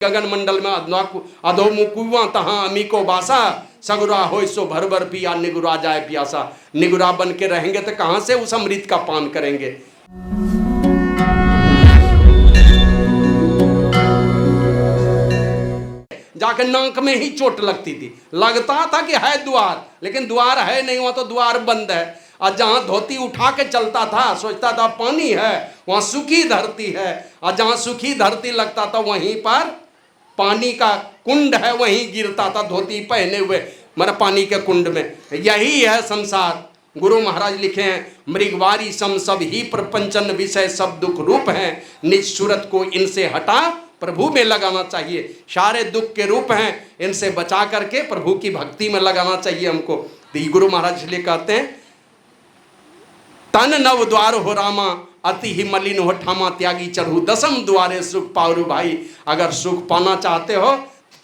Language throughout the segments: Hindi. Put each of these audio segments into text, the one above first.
गगन मंडल में अधोमुकुआ तहां अमीको बासा सगुरा हो सो भर भर पिया निगुरा जाए प्यासा। निगुरा बन के रहेंगे तो कहां से उस अमृत का पान करेंगे। जाके नाक में ही चोट लगती थी, लगता था कि है द्वार, लेकिन द्वार है नहीं, वहां तो द्वार बंद है। और जहां धोती उठा के चलता था सोचता था पानी है, वहां सूखी धरती है। और जहां सूखी धरती लगता था वहीं पर पानी का कुंड है, वहीं गिरता था धोती पहने हुए मेरा पानी के कुंड में। यही है संसार। गुरु महाराज लिखे हैं, मृगवारी सम सब ही प्रपंचन विषय सब दुख रूप हैं, निज सूरत को इनसे हटा प्रभु में लगाना चाहिए। सारे दुख के रूप हैं, इनसे बचा करके प्रभु की भक्ति में लगाना चाहिए हमको। तो गुरु महाराज इसलिए कहते हैं, तन नव द्वार हो रामा अति ही मलिन हो ठामा त्यागी चढ़ू दसम द्वारे सुख पावरू भाई। अगर सुख पाना चाहते हो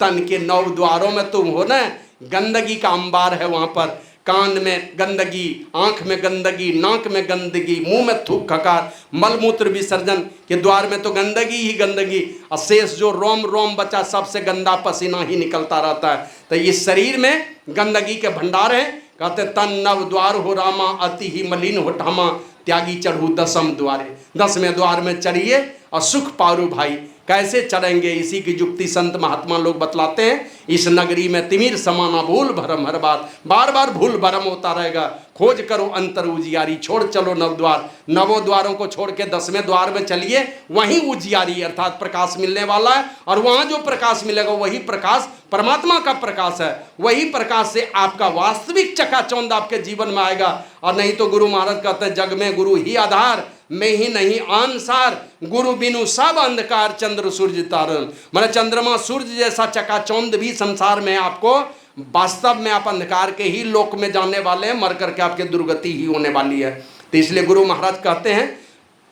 तन के 9 द्वारों में तुम हो ना, गंदगी का अंबार है वहां पर। कान में गंदगी, आंख में गंदगी, नाक में गंदगी, मुंह में थूक खकार, मलमूत्र विसर्जन के द्वार में तो गंदगी ही गंदगी। और शेष जो रोम रोम बचा सबसे गंदा पसीना ही निकलता रहता है। तो इस शरीर में गंदगी के भंडार है। कहते तन नव द्वार हो रामा अति ही मलिन हो ठामा त्यागी चढ़ू दसम द्वारे। 10वें द्वार में चढ़िए और सुख पारू भाई। कैसे चढ़ेंगे, इसी की जुक्ति संत महात्मा लोग बतलाते हैं। इस नगरी में तिमिर समाना भूल भरम हर बार बार भूल भरम होता रहेगा। खोज करो अंतर उजियारी, छोड़ चलो नव द्वार। 9 द्वारों को छोड़ के 10वें द्वार में चलिए, वहीं उजियारी अर्थात प्रकाश मिलने वाला है। और वहां जो प्रकाश मिलेगा वही प्रकाश परमात्मा का प्रकाश है। वही प्रकाश से आपका वास्तविक चकाचौंध आपके जीवन में आएगा। और नहीं तो गुरु महाराज कहते हैं, जग में गुरु ही आधार, मैं ही नहीं आनसार, गुरु बिनु सब अंधकार चंद्र सूर्य तारण। माने चंद्रमा सूर्य जैसा चकाचौंध भी संसार में आपको, वास्तव में आप अंधकार के ही लोक में जाने वाले हैं, मर करके आपके दुर्गति ही होने वाली है। तो इसलिए गुरु महाराज कहते हैं,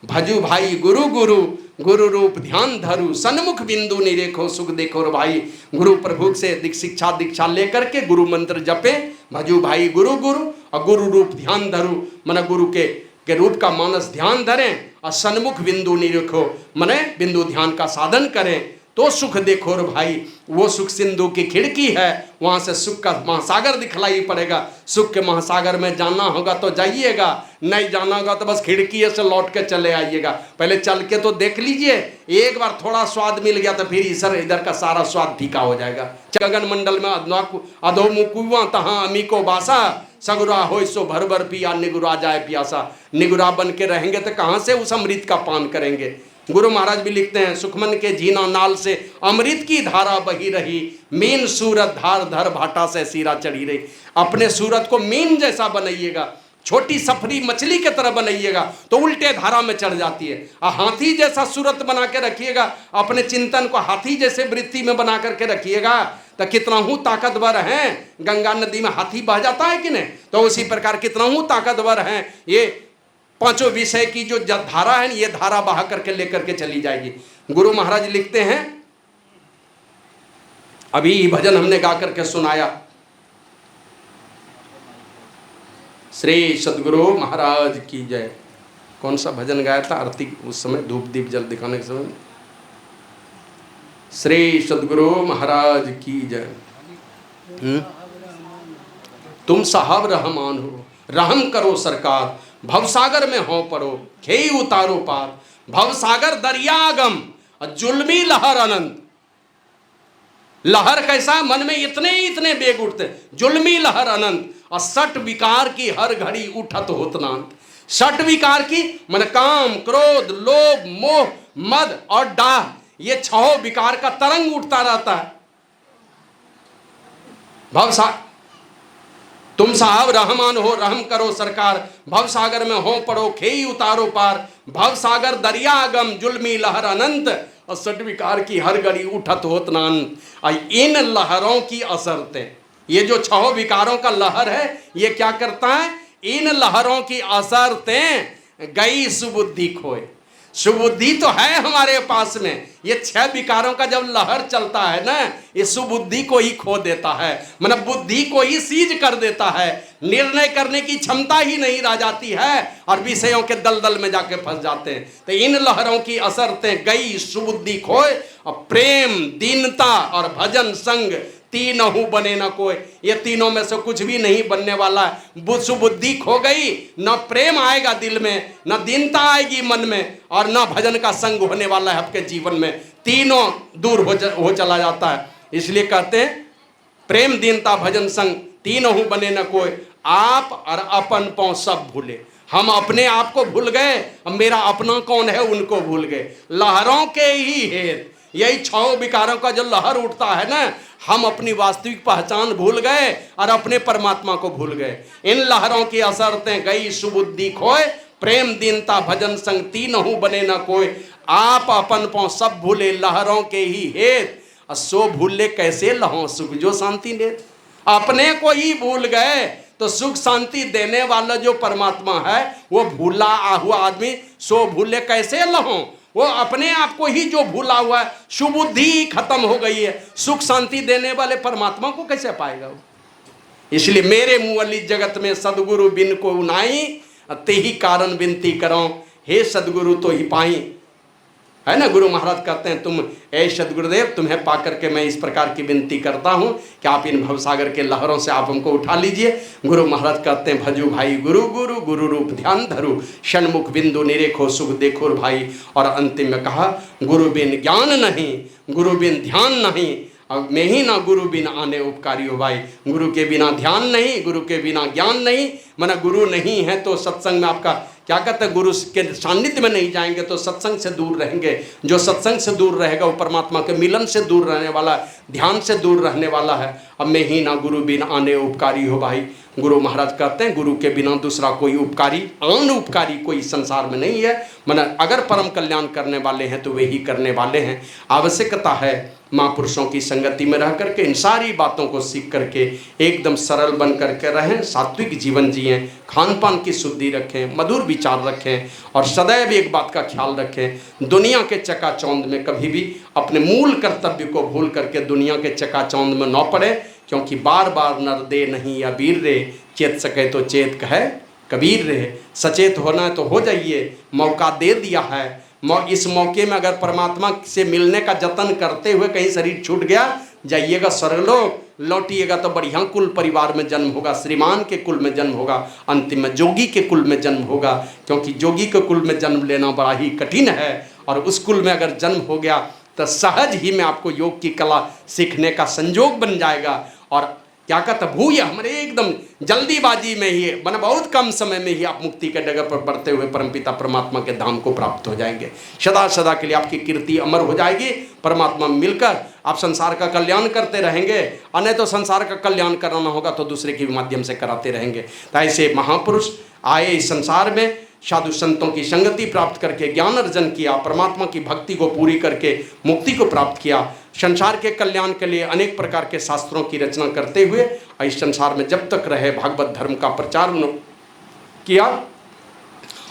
भजू भाई गुरु गुरु गुरु रूप ध्यान धरू, सन्मुख बिंदु निरेखो सुख देखो रे भाई। गुरु प्रभु से दीक्षा लेकर के गुरु मंत्र जपे, भजू भाई गुरु गुरु और गुरु रूप ध्यान धरू, माने गुरु के रूप का मानस ध्यान धरें और सन्मुख बिंदु निरेखो, माने बिंदु ध्यान का साधन करें तो सुख देखो रे भाई। वो सुख सिंधु की खिड़की है, वहां से सुख का महासागर दिखलाई पड़ेगा। सुख के महासागर में जाना होगा तो जाइएगा, नहीं जाना होगा तो बस खिड़की से लौट के चले आइएगा। पहले चल के तो देख लीजिए, एक बार थोड़ा स्वाद मिल गया तो फिर इधर का सारा स्वाद फीका हो जाएगा। गगन मंडल में अधोमुकुआ तहां अमीको बासा सगुरा हो सो भर भर पिया निगुरा जाए प्यासा। निगुरा बन के रहेंगे तो कहां से उस अमृत का पान करेंगे। गुरु महाराज भी लिखते हैं, सुखमन के जीना नाल से अमृत की धारा बही रही, मीन सूरत धार धर भाटा से सीरा चढ़ी रही। अपने सूरत को मीन जैसा बनाइएगा, छोटी सफरी मछली की तरह बनाइएगा तो उल्टे धारा में चढ़ जाती है। और हाथी जैसा सूरत बना के रखिएगा, अपने चिंतन को हाथी जैसे वृत्ति में बना करके रखिएगा तो कितना हूँ ताकतवर हैं। गंगा नदी में हाथी बह जाता है कि नहीं, तो उसी प्रकार कितना हूँ ताकतवर हैं। ये 5 विषय की जो धारा है, ये धारा बहा करके लेकर के चली जाएगी। गुरु महाराज लिखते हैं, अभी भजन हमने गा करके सुनाया, श्री सदगुरु महाराज की जय। कौन सा भजन गाया था आरती उस समय, धूप दीप जल दिखाने के समय? श्री सदगुरु महाराज की जय। तुम साहब रहमान हो, रहम करो सरकार, भवसागर में हो पड़ो खेई उतारो पार। भवसागर दरियागम और जुल्मी लहर अनंत। लहर कैसा, मन में इतने बेग उठते, जुल्मी लहर अनंत। और 60 विकार की हर घड़ी उठत होतनांत। 60 विकार की मन काम क्रोध लोभ मोह मद और डाह, ये 6 विकार का तरंग उठता रहता है। तुम साहब रहमान हो, रहम करो सरकार, भवसागर में हो पड़ो खेई उतारो पार। भवसागर दरियागम जुल्मी लहर अनंत और 60 विकार की हर घड़ी उठत होत नांत। और इन लहरों की असरते, ये जो 6 विकारों का लहर है, ये क्या करता है, इन लहरों की असरते गई सुबुद्धि खोए। सुबुद्धि तो है हमारे पास में, ये 6 विकारों का जब लहर चलता है ना, ये सुबुद्धि को ही खो देता है, मतलब बुद्धि को ही सीज कर देता है। निर्णय करने की क्षमता ही नहीं रह जाती है और विषयों के दलदल में जाके फंस जाते हैं। तो इन लहरों की असरतें गई, सुबुद्धि खोए, और प्रेम, दीनता और भजन संग तीनों बने न कोई। ये तीनों में से कुछ भी नहीं बनने वाला है। सुबुद्धि खो गई, न प्रेम आएगा दिल में, न दीनता आएगी मन में, और न भजन का संग होने वाला है आपके जीवन में। तीनों दूर हो चला जाता है। इसलिए कहते हैं प्रेम, दीनता, भजन संग तीनों बने न कोई। आप और अपन पाँव सब भूले। हम अपने आप को भूल गए, अब मेरा अपना कौन है उनको भूल गए। लहरों के ही हेत, यही 6 विकारों का जो लहर उठता है ना, हम अपनी वास्तविक पहचान भूल गए और अपने परमात्मा को भूल गए। इन लहरों की असरतें गई, सुबुद्धि खोए, प्रेम, दीनता, भजन संग तीनों बने न कोई। आप अपन पाँव सब भूले, लहरों के ही हेत, सो भूले कैसे लहों सुख जो शांति दे। अपने को ही भूल गए तो सुख शांति देने वाला जो परमात्मा है वो भूला हुआ आदमी सो भूले कैसे लहों। वो अपने आप को ही जो भूला हुआ है, सुबुद्धि खत्म हो गई है, सुख शांति देने वाले परमात्मा को कैसे पाएगा वो। इसलिए मेरे मुअली जगत में सदगुरु बिन को नाई, ते ही कारण विनती करो, हे सदगुरु तो ही पाई। है ना, गुरु महाराज कहते हैं तुम ऐ सदगुरुदेव, तुम्हें पा करके मैं इस प्रकार की विनती करता हूँ कि आप इन भवसागर के लहरों से आप हमको उठा लीजिए। गुरु महाराज कहते हैं भजू भाई गुरु गुरु, गुरु रूप ध्यान धरू, षणमुख बिंदु निरेखो सुख देखो भाई। और अंतिम में कहा गुरु बिन ज्ञान नहीं, गुरु बिन ध्यान नहीं, अब मैं ही ना गुरु बिना आने उपकारी हो भाई। गुरु के बिना ध्यान नहीं, गुरु के बिना ज्ञान नहीं, माना गुरु नहीं है तो सत्संग में आपका क्या कहते हैं, गुरु के सान्निध्य में नहीं जाएंगे तो सत्संग से दूर रहेंगे। जो सत्संग से दूर रहेगा वो परमात्मा के मिलन से दूर रहने वाला, ध्यान से दूर रहने वाला है। अब मैं ही ना गुरु बिना आने उपकारी हो भाई। गुरु महाराज कहते हैं गुरु के बिना दूसरा कोई उपकारी, आन उपकारी कोई संसार में नहीं है। माना अगर परम कल्याण करने वाले हैं तो वे ही करने वाले हैं। आवश्यकता है महापुरुषों की संगति में रह करके इन सारी बातों को सीख करके एकदम सरल बन करके रहें, सात्विक जीवन जिएं, खान पान की शुद्धि रखें, मधुर विचार रखें और सदैव एक बात का ख्याल रखें, दुनिया के चकाचौंध में कभी भी अपने मूल कर्तव्य को भूल करके दुनिया के चकाचौंध में न पड़े। क्योंकि बार बार नर दे नहीं या वीर रे, चेत सके तो चेत कहे कबीर रे। सचेत होना है तो हो जाइए, मौका दे दिया है। इस मौके में अगर परमात्मा से मिलने का जतन करते हुए कहीं शरीर छूट गया, जाइएगा स्वर्गलोक, लौटिएगा तो बढ़िया कुल परिवार में जन्म होगा, श्रीमान के कुल में जन्म होगा, अंतिम में जोगी के कुल में जन्म होगा। क्योंकि जोगी के कुल में जन्म लेना बड़ा ही कठिन है और उस कुल में अगर जन्म हो गया तो सहज ही में आपको योग की कला सीखने का संयोग बन जाएगा। और क्या कहता भूय हमारे एकदम जल्दीबाजी में ही, मैंने बहुत कम समय में ही आप मुक्ति के डगर पर बढ़ते हुए परमपिता परमात्मा के धाम को प्राप्त हो जाएंगे। सदा सदा के लिए आपकी कीर्ति अमर हो जाएगी। परमात्मा मिलकर आप संसार का कल्याण करते रहेंगे, और नहीं तो संसार का कल्याण कराना होगा तो दूसरे के माध्यम से कराते रहेंगे। तो ऐसे महापुरुष आए इस संसार में, साधु संतों की संगति प्राप्त करके ज्ञान अर्जन किया, परमात्मा की भक्ति को पूरी करके मुक्ति को प्राप्त किया, संसार के कल्याण के लिए अनेक प्रकार के शास्त्रों की रचना करते हुए इस संसार में जब तक रहे भागवत धर्म का प्रचार किया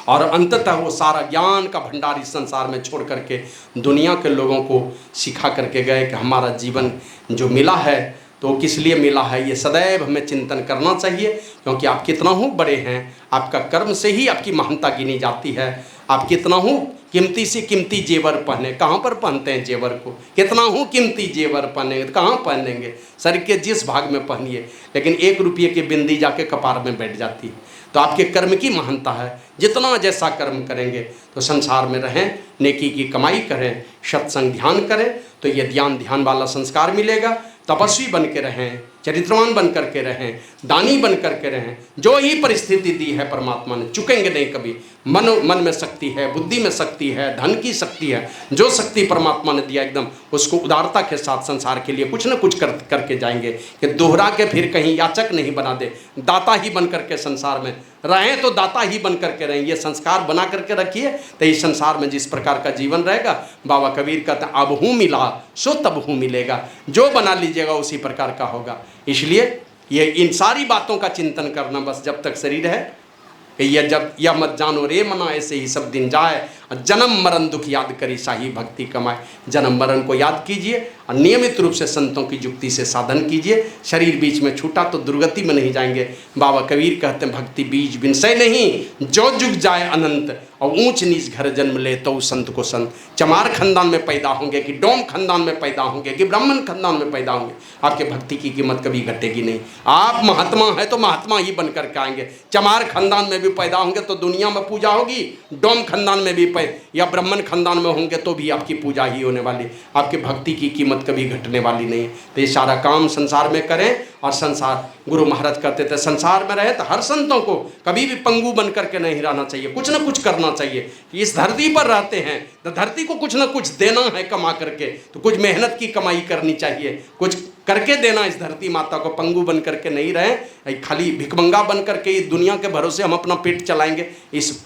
और अंततः वो सारा ज्ञान का भंडार इस संसार में छोड़ करके दुनिया के लोगों को सिखा करके गए कि हमारा जीवन जो मिला है तो किस लिए मिला है, ये सदैव हमें चिंतन करना चाहिए। क्योंकि आप कितना हो बड़े हैं, आपका कर्म से ही आपकी महानता गिनी जाती है। आप कितना हो कीमती से कीमती जेवर पहने, कहाँ पर पहनते हैं जेवर को, कितना हो कीमती जेवर पहनेंगे, कहाँ पहनेंगे, शरीर के जिस भाग में पहनिए, लेकिन 1 रुपये की बिंदी जाके कपार में बैठ जाती है। तो आपके कर्म की महानता है, जितना जैसा कर्म करेंगे तो संसार में रहें, नेकी की कमाई करें, सत्संग ध्यान करें तो ये ध्यान वाला संस्कार मिलेगा। तपस्वी बन के रहें, चरित्रवान बन करके रहें, दानी बन करके रहें। जो ही परिस्थिति दी है परमात्मा ने, चुकेंगे नहीं कभी। मन में शक्ति है, बुद्धि में शक्ति है, धन की शक्ति है, जो शक्ति परमात्मा ने दिया एकदम उसको उदारता के साथ संसार के लिए कुछ न कुछ करके जाएंगे कि दोहरा के फिर कहीं याचक नहीं बना दे। दाता ही बन करके संसार में रहें तो दाता ही बन करके रहें। ये संस्कार बना करके रखिए तो इस संसार में जिस प्रकार का जीवन रहेगा, बाबा कबीर कहते हैं अब हूँ मिला सो तब हूँ मिलेगा, जो बना लीजिएगा उसी प्रकार का होगा। इसलिए ये इन सारी बातों का चिंतन करना बस जब तक शरीर है, कि यह जब यह मत जानो रे मना ऐसे ही सब दिन जाए, जन्म मरण दुख याद करी शाही भक्ति कमाए। जन्म मरण को याद कीजिए और नियमित रूप से संतों की युक्ति से साधन कीजिए। शरीर बीच में छूटा तो दुर्गति में नहीं जाएंगे। बाबा कबीर कहते हैं भक्ति बीज बिनसै नहीं, जो जुग जाए अनंत, और ऊंच नीच घर जन्म ले तो संत को संत। चमार खानदान में पैदा होंगे कि डोम खानदान में पैदा होंगे कि ब्राह्मण खानदान में पैदा होंगे, आपके भक्ति की कीमत कभी घटेगी नहीं। आप महात्मा हैं तो महात्मा ही बन करके आएंगे। चमार खानदान में भी पैदा होंगे तो दुनिया में पूजा होगी, डोम खानदान में भी या ब्राह्मण खानदान में होंगे तो भी आपकी पूजा ही होने वाली। आपकी भक्ति की कीमत कभी घटने वाली नहीं है। तो ये सारा काम संसार में करें। और संसार, गुरु महाराज कहते थे संसार में रहे तो हर संतों को कभी भी पंगु बन करके नहीं रहना चाहिए, कुछ ना कुछ करना चाहिए। इस धरती पर रहते हैं तो धरती को कुछ ना कुछ देना है कमा करके, तो कुछ मेहनत की कमाई करनी चाहिए, कुछ करके देना इस धरती माता को। पंगु बन करके नहीं रहे, खाली भिखमंगा बन करके इस दुनिया के भरोसे हम अपना पेट चलाएंगे, इस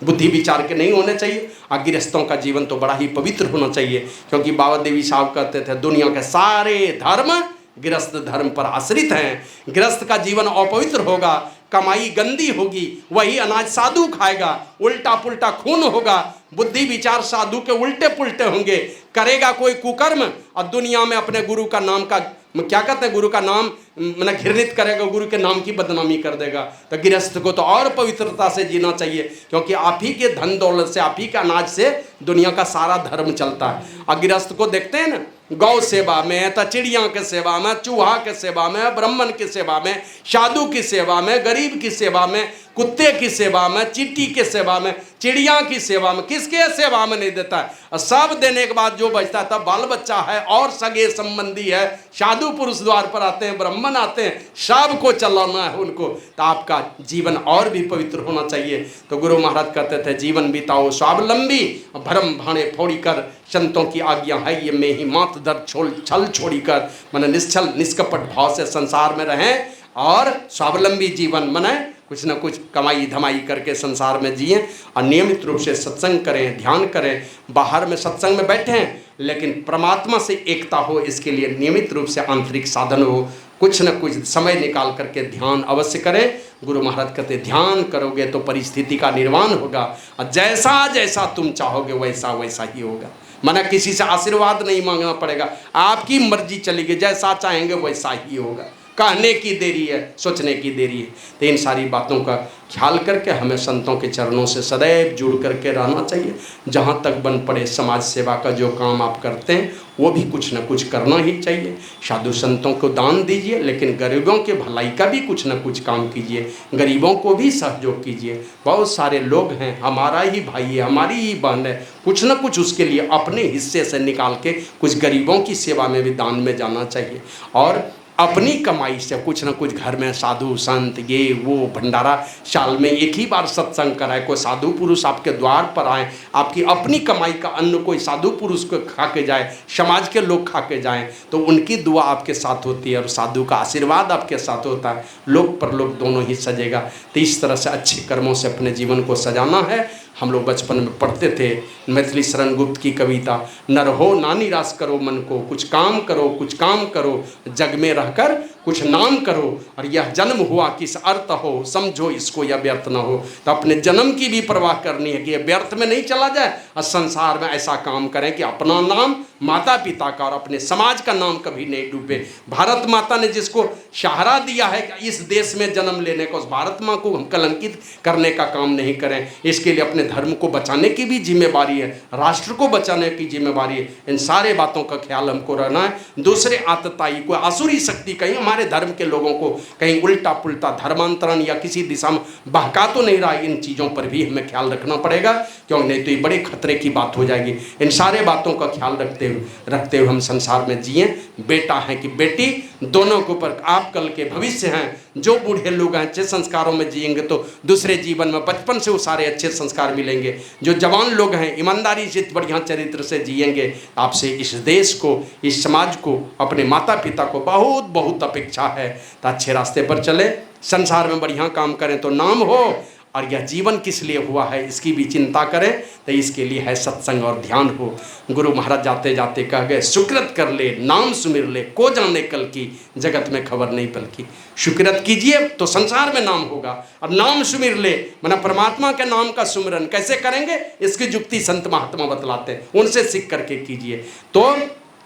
बुद्धि विचार के नहीं होने चाहिए। और गृहस्थों का जीवन तो बड़ा ही पवित्र होना चाहिए, क्योंकि बाबा देवी साहब कहते थे दुनिया के सारे धर्म गृहस्थ धर्म पर आश्रित हैं। गृहस्थ का जीवन अपवित्र होगा, कमाई गंदी होगी, वही अनाज साधु खाएगा, उल्टा पुल्टा खून होगा, बुद्धि विचार साधु के उल्टे पुल्टे होंगे, करेगा कोई कुकर्म और दुनिया में अपने गुरु का नाम का क्या कहते हैं, गुरु का नाम मैंने घृणित करेगा, गुरु के नाम की बदनामी कर देगा। तो गृहस्थ को तो और पवित्रता से जीना चाहिए, क्योंकि आप ही के धन दौलत से, आप ही के अनाज से दुनिया का सारा धर्म चलता है। और गृहस्थ को देखते हैं ना, गौ सेवा में, तो चिड़िया के सेवा में, चूहा के सेवा में, ब्राह्मण की सेवा में, साधु की सेवा में, गरीब की सेवा में, कुत्ते की सेवा में, चींटी के सेवा में, चिड़िया की सेवा में, किसके सेवा में नहीं देता है। और सब देने के बाद जो बचता है, तब बाल बच्चा है और सगे संबंधी है, साधु पुरुष द्वार पर आते हैं, ब्राह्मण आते हैं, सबको चलाना है उनको। तो आपका जीवन और भी पवित्र होना चाहिए। तो गुरु महाराज कहते थे जीवन बिताओ स्वावलंबी, भरम भाणे फोड़ी कर, संतों की आज्ञा है ये में ही मात दर छल छोड़ी कर। मैंने निश्चल निष्कपट भाव से संसार में रहें और स्वावलंबी जीवन मनाएं, कुछ न कुछ कमाई धमाई करके संसार में जिए और नियमित रूप से सत्संग करें, ध्यान करें। बाहर में सत्संग में बैठें लेकिन परमात्मा से एकता हो, इसके लिए नियमित रूप से आंतरिक साधन हो, कुछ न कुछ समय निकाल करके ध्यान अवश्य करें। गुरु महाराज कहते ध्यान करोगे तो परिस्थिति का निर्माण होगा और जैसा जैसा तुम चाहोगे वैसा वैसा ही होगा। माना किसी से आशीर्वाद नहीं मांगना पड़ेगा, आपकी मर्जी चलेगी, जैसा चाहेंगे वैसा ही होगा। कहने की देरी है, सोचने की देरी है। तो इन सारी बातों का ख्याल करके हमें संतों के चरणों से सदैव जुड़ करके रहना चाहिए। जहाँ तक बन पड़े समाज सेवा का जो काम आप करते हैं वो भी कुछ न कुछ करना ही चाहिए। साधु संतों को दान दीजिए, लेकिन गरीबों के भलाई का भी कुछ न कुछ काम कीजिए, गरीबों को भी सहयोग कीजिए। बहुत सारे लोग हैं, हमारा ही भाई है, हमारी ही बहन है, कुछ न कुछ उसके लिए अपने हिस्से से निकाल के कुछ गरीबों की सेवा में भी दान में जाना चाहिए। और अपनी कमाई से कुछ न कुछ घर में साधु संत ये वो भंडारा, साल में एक ही बार सत्संग कराए, कोई साधु पुरुष आपके द्वार पर आए, आपकी अपनी कमाई का अन्न कोई साधु पुरुष को खा के जाए, समाज के लोग खा के जाएं, तो उनकी दुआ आपके साथ होती है और साधु का आशीर्वाद आपके साथ होता है। लोक परलोक दोनों ही सजेगा। तो इस तरह से अच्छे कर्मों से अपने जीवन को सजाना है। हम लोग बचपन में पढ़ते थे मैथिली शरण गुप्त की कविता, नर हो ना निराश करो मन को, कुछ काम करो, कुछ काम करो, जग में रहकर कुछ नाम करो, और यह जन्म हुआ किस अर्थ हो, समझो इसको यह व्यर्थ न हो। तो अपने जन्म की भी परवाह करनी है कि यह व्यर्थ में नहीं चला जाए, और संसार में ऐसा काम करें कि अपना नाम, माता पिता का और अपने समाज का नाम कभी नहीं डूबे। भारत माता ने जिसको सहारा दिया है कि इस देश में जन्म लेने को, उस भारत माँ को हम कलंकित करने का काम नहीं करें। इसके लिए अपने धर्म को बचाने की भी जिम्मेवारी है, राष्ट्र को बचाने की जिम्मेवारी है। इन सारे बातों का ख्याल हमको रहना है। दूसरे आतताई को, आसुरी शक्ति कहीं हमारे धर्म के लोगों को कहीं उल्टा पुल्टा धर्मांतरण या किसी दिशा में बहका तो नहीं रहा, इन चीज़ों पर भी हमें ख्याल रखना पड़ेगा, क्योंकि नहीं तो ये बड़े खतरे की बात हो जाएगी। इन सारे बातों का ख्याल रखते हुए हम संसार में जिए। बेटा है कि बेटी, दोनों के ऊपर आप कल के भविष्य हैं। जो बूढ़े लोग हैं अच्छे संस्कारों में जिएंगे तो दूसरे जीवन में बचपन से वो सारे अच्छे संस्कार मिलेंगे। जो जवान लोग हैं ईमानदारी से बढ़िया चरित्र से जिएंगे। आपसे इस देश को, इस समाज को, अपने माता पिता को बहुत बहुत अपेक्षा है। तो अच्छे रास्ते पर चले, संसार में बढ़िया काम करें तो नाम हो, और यह जीवन किस लिए हुआ है इसकी भी चिंता करें, तो इसके लिए है सत्संग और ध्यान हो। गुरु महाराज जाते जाते कह गए, सुकृत कर ले नाम सुमिर ले, को जाने कल की जगत में खबर नहीं पल की। सुकृत कीजिए तो संसार में नाम होगा, और नाम सुमिर ले माना परमात्मा के नाम का सुमिरन कैसे करेंगे, इसकी जुक्ति संत महात्मा बतलाते हैं, उनसे सीख करके कीजिए। तो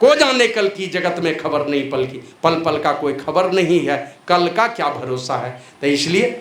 को जाने कल की जगत में खबर नहीं पल की, पल पल का कोई खबर नहीं है, कल का क्या भरोसा है। तो इसलिए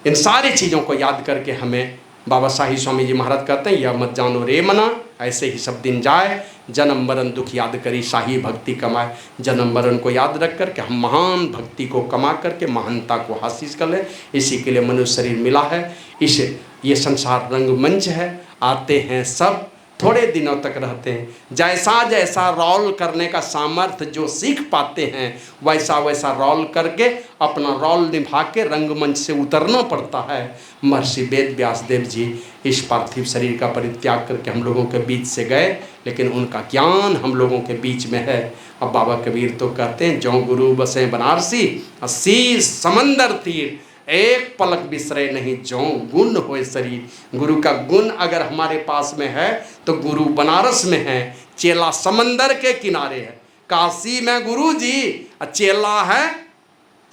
इन सारी चीज़ों को याद करके हमें बाबा शाही स्वामी जी महाराज कहते हैं, यह मत जानो रे मना, ऐसे ही सब दिन जाए, जन्म मरण दुख याद करी शाही भक्ति कमाए। जन्म मरण को याद रख करके हम महान भक्ति को कमा करके महानता को हासिल कर लें। इसी के लिए मनुष्य शरीर मिला है। ये संसार रंगमंच है, आते हैं सब, थोड़े दिनों तक रहते हैं। जैसा जैसा रोल करने का सामर्थ्य जो सीख पाते हैं, वैसा वैसा रोल करके अपना रोल निभा के रंगमंच से उतरना पड़ता है। महर्षि वेद व्यास देव जी इस पार्थिव शरीर का परित्याग करके हम लोगों के बीच से गए, लेकिन उनका ज्ञान हम लोगों के बीच में है। अब बाबा कबीर तो कहते हैं, जो गुरु बसे बनारसी, 80 समंदर तीर, एक पलक बिसरे नहीं, जो गुण होए शरीर। गुरु का गुण अगर हमारे पास में है तो गुरु बनारस में है, चेला समंदर के किनारे है। काशी में गुरु जी, चेला है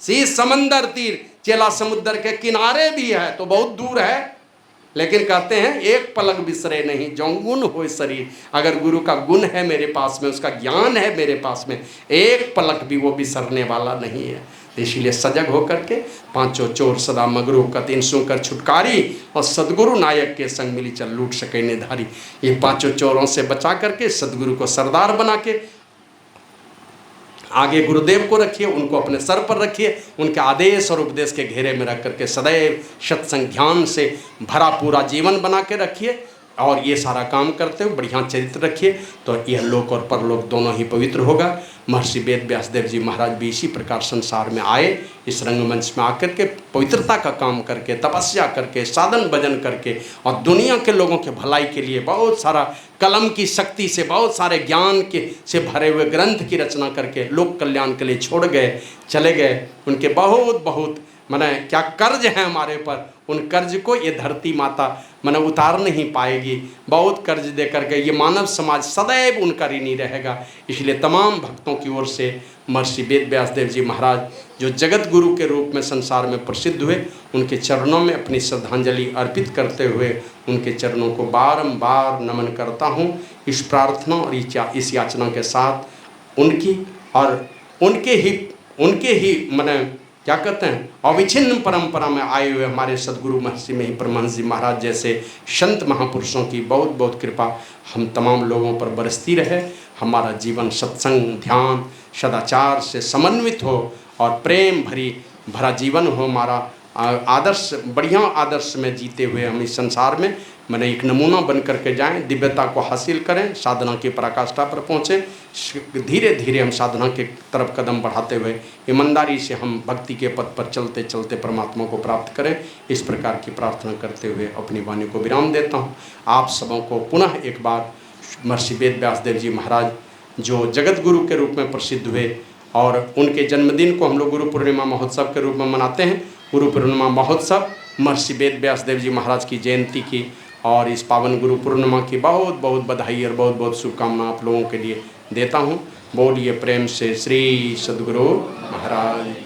सी समंदर तीर, चेला समुद्र के किनारे भी है तो बहुत दूर है, लेकिन कहते हैं एक पलक बिसरे नहीं, जो गुण होए शरीर। अगर गुरु का गुण है मेरे पास में, उसका ज्ञान है मेरे पास में, एक पलक भी वो बिसरने वाला नहीं है। इसीलिए सजग होकर के पांचों चोर सदा मगरू कतिन सुकर छुटकारी, और सदगुरु नायक के संग मिली चल लूट सके निधारी। ये पांचों चोरों से बचा करके सदगुरु को सरदार बना के आगे गुरुदेव को रखिए, उनको अपने सर पर रखिए, उनके आदेश और उपदेश के घेरे में रख करके सदैव सत्संग ध्यान से भरा पूरा जीवन बना के रखिए। और ये सारा काम करते हुए बढ़िया चरित्र रखिए, तो यह लोक और परलोक दोनों ही पवित्र होगा। महर्षि वेद व्यास देव जी महाराज भी इसी प्रकार संसार में आए, इस रंगमंच में आकर के पवित्रता का काम करके, तपस्या करके, साधन भजन करके, और दुनिया के लोगों के भलाई के लिए बहुत सारा कलम की शक्ति से, बहुत सारे ज्ञान के से भरे हुए ग्रंथ की रचना करके लोक कल्याण के लिए छोड़ गए, चले गए। उनके बहुत बहुत माने क्या कर्ज है हमारे पर, उन कर्ज को ये धरती माता माने उतार नहीं पाएगी। बहुत कर्ज दे करके ये मानव समाज सदैव उनका ऋणी रहेगा। इसलिए तमाम भक्तों की ओर से महर्षि वेद व्यास देव जी महाराज जो जगत गुरु के रूप में संसार में प्रसिद्ध हुए, उनके चरणों में अपनी श्रद्धांजलि अर्पित करते हुए उनके चरणों को बारंबार नमन करता हूँ। इस प्रार्थना और इस याचना के साथ उनकी और उनके ही माने क्या कहते हैं अविच्छिन्न परंपरा में आए हुए हमारे सदगुरु महर्षि में ही परमहंस जी महाराज जैसे संत महापुरुषों की बहुत बहुत कृपा हम तमाम लोगों पर बरसती रहे। हमारा जीवन सत्संग ध्यान सदाचार से समन्वित हो और प्रेम भरा जीवन हो। हमारा आदर्श बढ़िया आदर्श में जीते हुए हम इस संसार में मैंने एक नमूना बन करके जाएं, दिव्यता को हासिल करें, साधना की पराकाष्ठा पर पहुँचें। धीरे धीरे हम साधना के तरफ कदम बढ़ाते हुए ईमानदारी से हम भक्ति के पथ पर चलते चलते परमात्मा को प्राप्त करें। इस प्रकार की प्रार्थना करते हुए अपनी वाणी को विराम देता हूँ। आप सबों को पुनः एक बार महर्षि वेद व्यास देव जी महाराज जो जगत गुरु के रूप में प्रसिद्ध हुए और उनके जन्मदिन को हम लोग गुरु पूर्णिमा महोत्सव के रूप में मनाते हैं। गुरु पूर्णिमा महोत्सव महर्षि वेद व्यास देव जी महाराज की जयंती की और इस पावन गुरु पूर्णिमा की बहुत बहुत बधाई और बहुत बहुत शुभकामना आप लोगों के लिए देता हूँ। बोलिए प्रेम से श्री सद्गुरु महाराज।